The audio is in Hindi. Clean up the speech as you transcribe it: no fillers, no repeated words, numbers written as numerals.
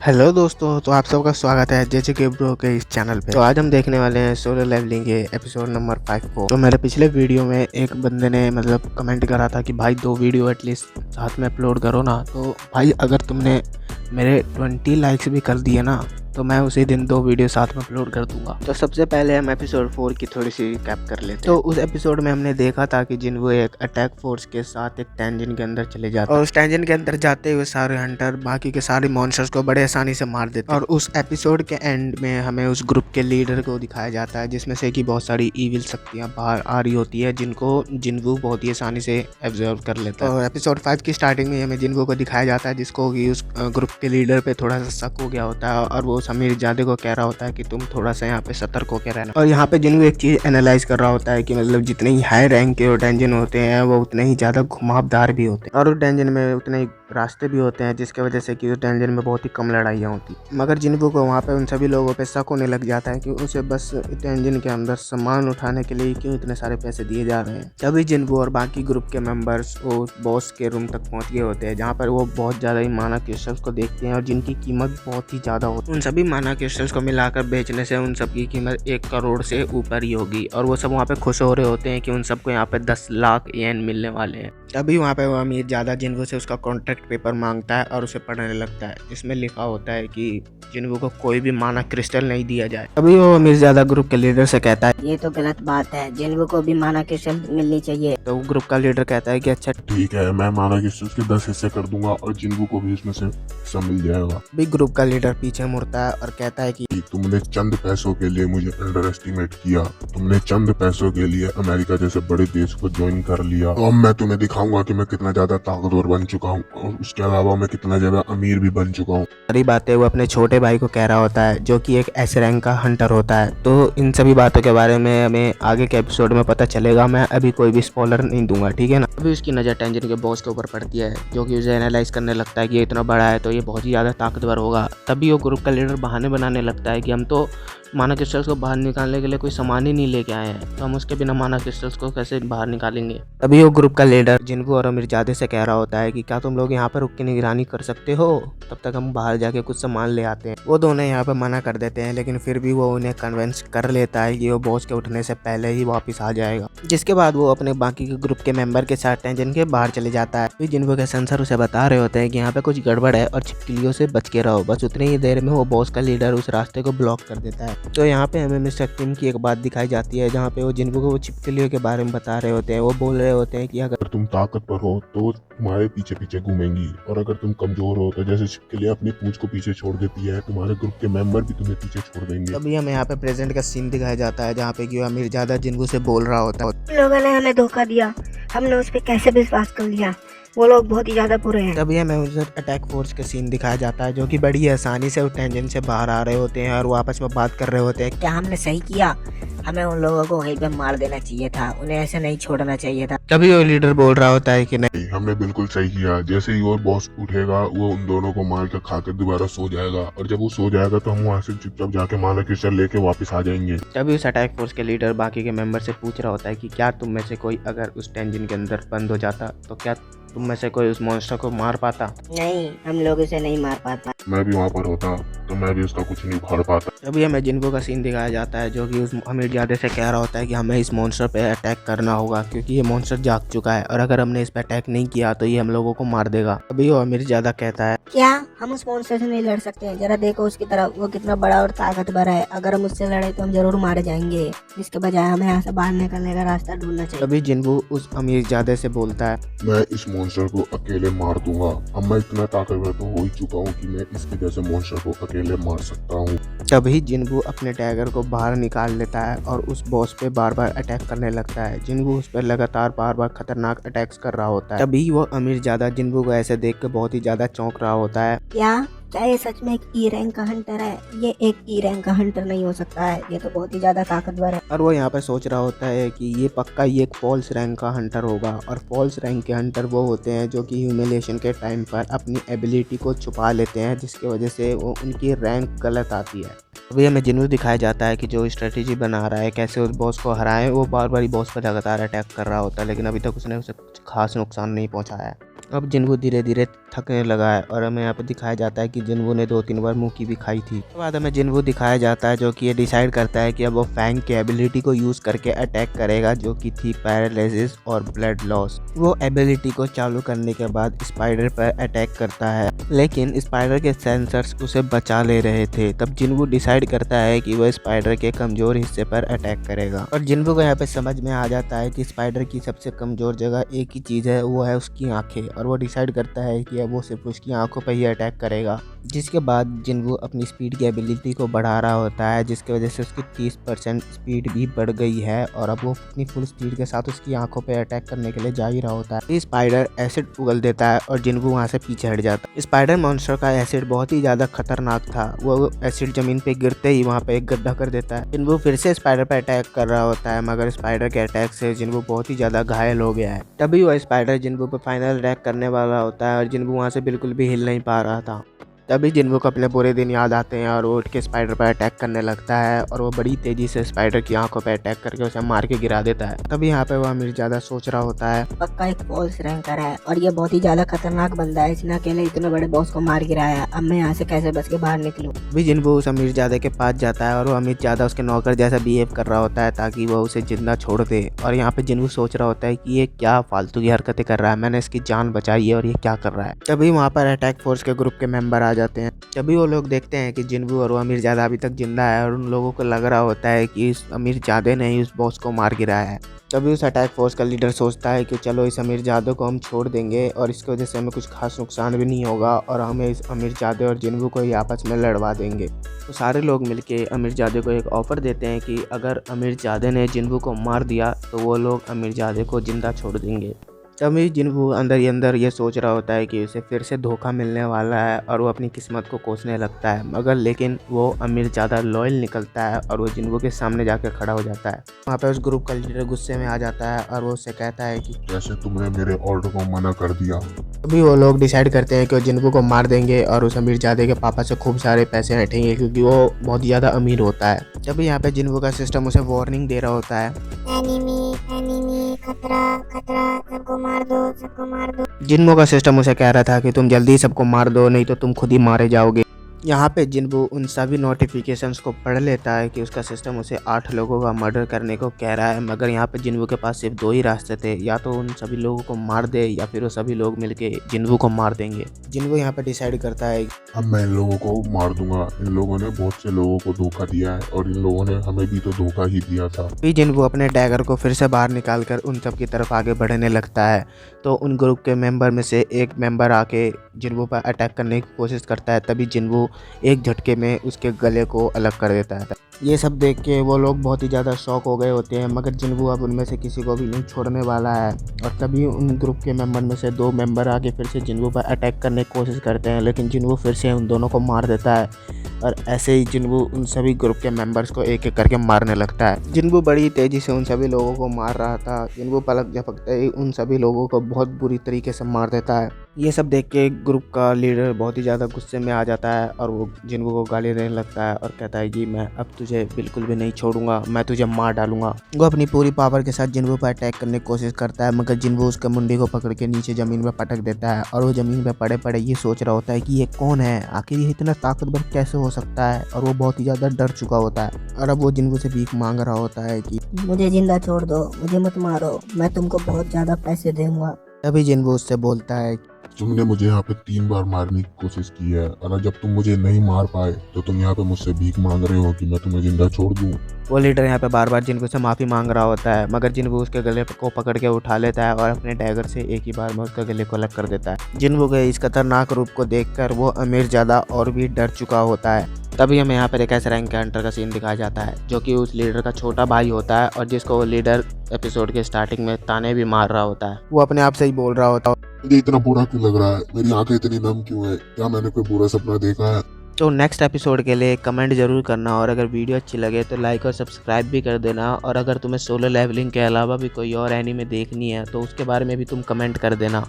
हेलो दोस्तों, तो आप सबका स्वागत है जेजे के ब्रो के इस चैनल पे। तो आज हम देखने वाले हैं सोलो लेवलिंग के एपिसोड नंबर 5 को। तो मेरे पिछले वीडियो में एक बंदे ने कमेंट करा था कि भाई 2 वीडियो एटलीस्ट साथ में अपलोड करो ना। तो भाई अगर तुमने मेरे 20 लाइक्स भी कर दिए ना तो मैं उसी दिन 2 वीडियो साथ में अपलोड कर दूंगा। तो सबसे पहले हम एपिसोड 4 की थोड़ी सी रिकैप कर लेते हैं। तो उस एपिसोड में हमने देखा था कि जिन्वो एक अटैक फोर्स के साथ एक टेंजन के अंदर चले जाते और उस टेंजन के अंदर जाते हुए सारे हंटर बाकी के सारे मॉन्स्टर्स को बड़े आसानी से मार देते। और उस एपिसोड के एंड में हमें उस ग्रुप के लीडर को दिखाया जाता है जिसमें से कि बहुत सारी ईविल शक्तियां बाहर आ रही होती है जिनको जिन्वो बहुत ही आसानी से एब्जॉर्व कर लेता है। और एपिसोड 5 की स्टार्टिंग में हमें जिन्वो को दिखाया जाता है जिसको कि उस ग्रुप के लीडर पे थोड़ा सा शक हो गया होता है और वो समीर जादे को कह रहा होता है कि तुम थोड़ा सा यहाँ पे सतर्क होकर रहना। और यहाँ पे जिन्वो एक चीज एनालाइज कर रहा होता है कि जितने ही हाई रैंक के डेंजन होते हैं वो उतने ही ज्यादा घुमावदार भी होते हैं और उस डेंजन में उतने ही रास्ते भी होते हैं जिसके वजह से कि उस डेंजन में बहुत ही कम लड़ाइयाँ होती। मगर जिन्वो को वहाँ पे उन सभी लोगों पे शक होने लग जाता है कि उसे बस डेंजन के अंदर सामान उठाने के लिए क्यों इतने सारे पैसे दिए जा रहे हैं। तभी जिन्वो और बाकी ग्रुप के मेंबर्स वो बॉस के रूम तक पहुँच गए होते हैं जहाँ पर वो बहुत ज़्यादा ही माना क्रिस्टल्स को देखते हैं और जिनकी कीमत बहुत ही ज़्यादा होती है। उन सभी माना क्रिस्टल्स को मिलाकर बेचने से उन सब की कीमत 1 करोड़ से ऊपर ही होगी और वो सब वहाँ पे खुश हो रहे होते हैं कि उन सबको यहाँ पे 10 लाख येन मिलने वाले हैं। तभी वहाँ पे वो अमीर ज़्यादा जिन्वो से उसका कॉन्ट्रैक्ट पेपर मांगता है और उसे पढ़ने लगता है जिसमें लिखा होता है कि जिन्वो को कोई भी माना क्रिस्टल नहीं दिया जाए। तभी वो अमीर ज़्यादा ग्रुप के लीडर से कहता है ये तो गलत बात है, जिन्वो को भी माना क्रिस्टल मिलनी चाहिए। तो ग्रुप का लीडर कहता है कि अच्छा ठीक है, मैं माना क्रिस्टल्स के 10 हिस्से कर दूंगा और जिन्वो को भी इसमें से हिस्सा मिल जाएगा। भी ग्रुप का लीडर पीछे मुड़ता है और कहता है कि तुमने चंद पैसों के लिए मुझे अंडर एस्टिमेट किया, तुमने चंद पैसों के लिए अमेरिका जैसे बड़े देश को ज्वाइन कर लिया। तो अब मैं तुम्हें दिखाऊंगा कि मैं कितना ज्यादा ताकतवर बन चुका हूँ और उसके अलावा मैं कितना ज्यादा अमीर भी बन चुका हूँ। सारी बातें वो अपने छोटे भाई को कह रहा होता है जो कि एक एस रैंक का हंटर होता है। तो इन सभी बातों के बारे में हमें आगे के एपिसोड में पता चलेगा। मैं अभी कोई भी स्पॉइलर नहीं दूंगा, ठीक है ना। अभी उसकी नज़र टेंजन के बॉस के ऊपर पड़ती है जो कि उसे एनालाइज करने लगता है कि ये इतना बड़ा है तो ये बहुत ही ज़्यादा ताकतवर होगा। तभी वो ग्रुप का लीडर बहाने बनाने लगता है कि हम तो माना क्रिस्टल्स को बाहर निकालने के लिए कोई सामान ही नहीं लेके आए हैं तो हम उसके बिना माना क्रिस्टल्स को कैसे बाहर निकालेंगे। तभी वो ग्रुप का लीडर जिन्वो और अमीरजादे से कह रहा होता है कि क्या तुम लोग यहाँ पर रुक के निगरानी कर सकते हो, तब तक हम बाहर जाके कुछ सामान ले आते हैं। वो दोनों यहाँ पे मना कर देते हैं लेकिन फिर भी वो उन्हें कन्विंस कर लेता है कि वो बॉस के उठने से पहले ही वापस आ जाएगा। जिसके बाद वो अपने बाकी के ग्रुप के मेंबर के साथ टेंजन के बाहर चले जाता है। फिर जिन्वो के सेंसर उसे बता रहे होते हैं कि यहाँ पे कुछ गड़बड़ है और छिपकलियों से बच के रहो। बस उतनी ही देर में वो बॉस का लीडर उस रास्ते को ब्लॉक कर देता है। तो यहाँ पे हमें मिस्टर किम की एक बात दिखाई जाती है जहाँ पे वो जिन्वो को वो छिपकलियों के बारे में बता रहे होते हैं। वो बोल रहे होते हैं कि अगर तुम ताकतवर हो तो तुम्हारे पीछे पीछे घूमेंगी और अगर तुम कमजोर हो तो जैसे छिपकली अपनी पूंछ को पीछे छोड़ देती है, तुम्हारे ग्रुप के मेंबर भी तुम्हें पीछे छोड़ देंगे। अभी हमें यहाँ पे प्रेजेंट का सीन दिखाया जाता है जहाँ पे कि अमीरजादा जिन्वो से बोल रहा होता है लोगों ने हमें धोखा दिया, हमने उस पर कैसे विश्वास कर लिया, वो लोग बहुत ही ज्यादा बुरे हैं। तभी हमें उधर अटैक फोर्स के सीन दिखाया जाता है जो कि बड़ी आसानी से टेंजन से बाहर आ रहे होते हैं और वो आपस में बात कर रहे होते हैं। क्या हमने सही किया? हमें उन लोगों को वहीं पे मार देना चाहिए था, उन्हें ऐसे नहीं छोड़ना चाहिए था। तभी वो लीडर बोल रहा होता है कि नहीं, हमने बिल्कुल सही किया। जैसे ही और बॉस उठेगा वो उन दोनों को मार कर खाकर दोबारा सो जाएगा और जब वो सो जाएगा तो हम वहाँ से चुपचाप जाके माना क्रिस्टल लेके वापस आ जाएंगे। तभी उस अटैक फोर्स के लीडर बाकी के मेंबर से पूछ रहा होता है कि क्या तुम में से कोई अगर उस टेंजन के अंदर बंद हो जाता तो क्या तुम में से कोई उस मॉन्स्टर को मार पाता। नहीं, हम लोग इसे नहीं मार पाता। मैं भी वहाँ पर होता तो मैं भी उसका कुछ नहीं उखाड़ पाता। तभी हमें जिन्वो का सीन दिखाया जाता है जो कि उस अमीरजादे से कह रहा होता है कि हमें इस मॉन्स्टर पे अटैक करना होगा क्योंकि ये मॉन्स्टर जाग चुका है और अगर हमने इस पे अटैक नहीं किया तो ये हम लोगों को मार देगा। तभी वो अमीरजादा कहता है क्या हम उस मॉन्स्टर से नहीं लड़ सकते हैं? जरा देखो उसकी तरफ, वो कितना बड़ा और ताकतवर है। अगर हम उससे लड़े तो हम जरूर मारे जाएंगे। इसके बजाय हमें यहाँ से बाहर निकलने का रास्ता ढूंढना चाहिए। तभी जिन्वो उस अमीरजादे से बोलता है मैं इस मॉन्स्टर को अकेले मार दूंगा। अब मैं इतना ताकतवर तो हो ही चुका हूँ कि मैं इसके जैसे मॉन्स्टर को अकेले मार सकता हूँ। तभी जिन्वो अपने टैगर को बाहर निकाल लेता है और उस बॉस पे बार बार अटैक करने लगता है। जिन्वो उस पर लगातार बार बार खतरनाक अटैक्स कर रहा होता है। तभी वो अमीरजादा जिन्वो को ऐसे देख के बहुत ही ज्यादा चौंक रहा होता है। क्या ये सच में एक ई रैंक का हंटर है? ये एक ई रैंक का हंटर नहीं हो सकता है, ये तो बहुत ही ज्यादा ताकतवर है। और वो यहाँ पे सोच रहा होता है कि ये पक्का ये एक फॉल्स रैंक का हंटर होगा और फॉल्स रैंक के हंटर वो होते हैं जो कि ह्यूमिलेशन के टाइम पर अपनी एबिलिटी को छुपा लेते हैं जिसकी वजह से वो उनकी रैंक गलत आती है। अभी हमें जिन्वो दिखाया जाता है कि जो स्ट्रेटेजी बना रहा है कैसे उस बॉस को हराएं। वो बार बार बॉस पर लगातार अटैक कर रहा होता है लेकिन अभी तक उसने उसे कुछ खास नुकसान नहीं पहुंचाया है। अब जिन्वू धीरे धीरे थकने लगा है और हमें यहाँ पे दिखाया जाता है कि जिन्वू ने 2-3 बार मुंह की भी खाई थी। उसके बाद हमें जिन्वू दिखाया जाता है जो कि ये डिसाइड करता है कि अब वो फैंग की एबिलिटी को यूज करके अटैक करेगा, जो कि थी पैरालिसिस और ब्लड लॉस। वो एबिलिटी को चालू करने के बाद स्पाइडर पर अटैक करता है, लेकिन स्पाइडर के सेंसर्स उसे बचा ले रहे थे। तब जिन्वू डिसाइड करता है कि वह स्पाइडर के कमजोर हिस्से पर अटैक करेगा और जिन्वू को यहाँ पे समझ में आ जाता है कि स्पाइडर की सबसे कमजोर जगह एक ही चीज है, वो है उसकी आंखें, और वो डिसाइड करता है कि अब वो सिर्फ उसकी आंखों पर ही अटैक करेगा। जिसके बाद जिन्वू अपनी स्पीड की एबिलिटी को बढ़ा रहा होता है, जिसकी वजह से उसकी 30% स्पीड भी बढ़ गई है और अब वो अपनी फुल स्पीड के साथ उसकी आंखों पर अटैक करने के लिए जा ही रहा होता है। स्पाइडर एसिड उगल देता है और जिन्वू वहाँ से पीछे हट जाता है। स्पाइडर मॉन्स्टर का एसिड बहुत ही ज्यादा खतरनाक था। वो एसिड जमीन पे गिरते ही वहाँ पे एक गड्ढा कर देता है। जिन्वू फिर से स्पाइडर पर अटैक कर रहा होता है, मगर स्पाइडर के अटैक से जिन्वू बहुत ही ज्यादा घायल हो गया है। तभी वह स्पाइडर जिन्वू पर फाइनल अटैक करने वाला होता है और जिन्वू वहाँ से बिल्कुल भी हिल नहीं पा रहा था। तभी जिन्वू को अपने बुरे दिन याद आते हैं और वो उठ के स्पाइडर पर अटैक करने लगता है और वो बड़ी तेजी से स्पाइडर की आंखों पर अटैक करके उसे मार के गिरा देता है। तभी यहाँ पे वो अमीरजादा सोच रहा होता है, पक्का एक फॉल्स रैंकर है और ये बहुत ही ज्यादा खतरनाक बंदा है। इसने अकेले इतने बड़े बॉस को मार गिराया। अब मैं यहाँ से कैसे बच के बाहर निकलूं? अभी जिन्वू उस अमीरजादे के पास जाता है और वो अमीरजादा उसके नौकर जैसा बिहेव कर रहा होता है ताकि वो उसे जिंदा छोड़ दे। और यहाँ पे जिन्वू सोच रहा होता है कि ये क्या फालतू की हरकतें कर रहा है, मैंने इसकी जान बचाई है और ये क्या कर रहा है। तभी वहाँ पर अटैक फोर्स के ग्रुप के मेंबर आ जाते हैं। तभी वो लोग देखते हैं कि जिन्वू और वो अमीरजादा अभी तक जिंदा है और उन लोगों को लग रहा होता है कि इस अमीरजादे ने ही उस बॉस को मार गिराया है। तभी उस अटैक फोर्स का लीडर सोचता है कि चलो इस अमीरजादे को हम छोड़ देंगे और इसकी वजह से हमें कुछ खास नुकसान भी नहीं होगा और हमें इस अमीरजादे और जिन्वू को ही आपस में लड़वा देंगे। तो सारे लोग मिलके अमीरजादे को एक ऑफर देते हैं कि अगर अमीरजादे ने जिन्वू को मार दिया तो वो लोग अमीरजादे को जिंदा छोड़ देंगे। तभी जिन्वू अंदर ही अंदर ये सोच रहा होता है कि उसे फिर से धोखा मिलने वाला है और वो अपनी किस्मत को कोसने लगता है, मगर लेकिन वो अमीरजादा लॉयल निकलता है और वो जिन्वू के सामने जाकर खड़ा हो जाता है। वहाँ पे उस ग्रुप का लीडर गुस्से में आ जाता है और वो उससे कहता है कि जैसे तुमने मेरे ऑर्डर को मना कर दिया। तभी वो लोग डिसाइड करते हैं कि वो जिन्वू को मार देंगे और उस अमीरजादे के पापा से खूब सारे पैसे हटेंगे क्योंकि वो बहुत ही ज़्यादा अमीर होता है। तभी यहाँ पे जिन्वू का सिस्टम उसे वार्निंग दे रहा होता है, एनिमी खतरा खतरा, सबको मार दो। जिन्वू का सिस्टम उसे कह रहा था कि तुम जल्दी सबको मार दो नहीं तो तुम खुद ही मारे जाओगे। यहाँ पे जिन्वू उन सभी नोटिफिकेशंस को पढ़ लेता है कि उसका सिस्टम उसे 8 लोगों का मर्डर करने को कह रहा है, मगर यहाँ पे जिन्वू के पास सिर्फ 2 ही रास्ते थे, या तो उन सभी लोगों को मार दे या फिर वो सभी लोग मिलके जिन्वू को मार देंगे। जिन्वू यहाँ पे डिसाइड करता है अब मैं इन लोगों को मार दूंगा। इन लोगों ने बहुत से लोगों को धोखा दिया है और इन लोगों ने हमें भी तो धोखा ही दिया था। फिर जिन्वू अपने डैगर को फिर से बाहर निकाल कर उन सब की तरफ आगे बढ़ने लगता है। तो उन ग्रुप के मेंबर में से एक मेंबर आके जिन्वू पर अटैक करने की कोशिश करता है। तभी जिन्वू एक झटके में उसके गले को अलग कर देता है। ये सब देख के वो लोग बहुत ही ज़्यादा शॉक हो गए होते हैं, मगर जिन्वू अब उनमें से किसी को भी नहीं छोड़ने वाला है। और तभी उन ग्रुप के मेंबर में से 2 मेंबर आके फिर से जिन्वू पर अटैक करने की कोशिश करते हैं, लेकिन जिन्वू फिर से उन दोनों को मार देता है और ऐसे ही जिन्वू उन सभी ग्रुप के मेंबर्स को एक एक करके मारने लगता है। जिन्वू बड़ी तेज़ी से उन सभी लोगों को मार रहा था। जिन्वू पलक झपकते ही उन सभी लोगों को बहुत बुरी तरीके से मार देता है। ये सब देख के ग्रुप का लीडर बहुत ही ज़्यादा गुस्से में आ जाता है और वो जिन्वू को गाली देने लगता है और कहता है कि मैं अब तुझे बिल्कुल भी नहीं छोड़ूंगा, मैं तुझे मार डालूंगा। वो अपनी पूरी पावर के साथ जिन्वू पर अटैक करने की कोशिश करता है, मगर जिन्वू उसके मुंडी को पकड़ के नीचे ज़मीन में पटक देता है और वो ज़मीन पे पड़े पड़े ये सोच रहा होता है कि ये कौन है, आखिर ये इतना ताकतवर कैसे हो सकता है, और वो बहुत ही ज़्यादा डर चुका होता है। और अब वो जिन्वू से भीख मांग रहा होता है कि मुझे जिंदा छोड़ दो, मुझे मत मारो, मैं तुमको बहुत ज्यादा पैसे दूंगा। तभी जिन्वू उससे बोलता है तुमने मुझे यहाँ पे 3 बार मारने की कोशिश की है और जब तुम मुझे नहीं मार पाए तो तुम यहाँ पे मुझसे भीख मांग रहे हो कि मैं तुम्हें जिंदा छोड़ दूँ। वो लीडर यहाँ पे बार बार जिन्वू से माफ़ी मांग रहा होता है, मगर जिन्वू उसके गले को पकड़ के उठा लेता है और अपने डैगर से एक ही बार में उसके गले को अलग कर देता है। जिन्वू के इस खतरनाक रूप को देखकर वो अमीरजादा और भी डर चुका होता है। तभी हमें यहाँ पर एक ऐसे रैंक कैरेक्टर का सीन दिखाया जाता है जो कि उस लीडर का छोटा भाई होता है और जिसको वो लीडर एपिसोड के स्टार्टिंग में ताने भी मार रहा होता है। वो अपने आप से ही बोल रहा होता है, मुझे इतना बुरा क्यों लग रहा है, मेरी आंखें इतनी नम क्यों है, क्या मैंने कोई बुरा सपना देखा है। तो नेक्स्ट एपिसोड के लिए कमेंट जरूर करना और अगर वीडियो अच्छी लगे तो लाइक और सब्सक्राइब भी कर देना। और अगर तुम्हें सोलो लेवलिंग के अलावा भी कोई और एनीमे देखनी है तो उसके बारे में भी तुम कमेंट कर देना।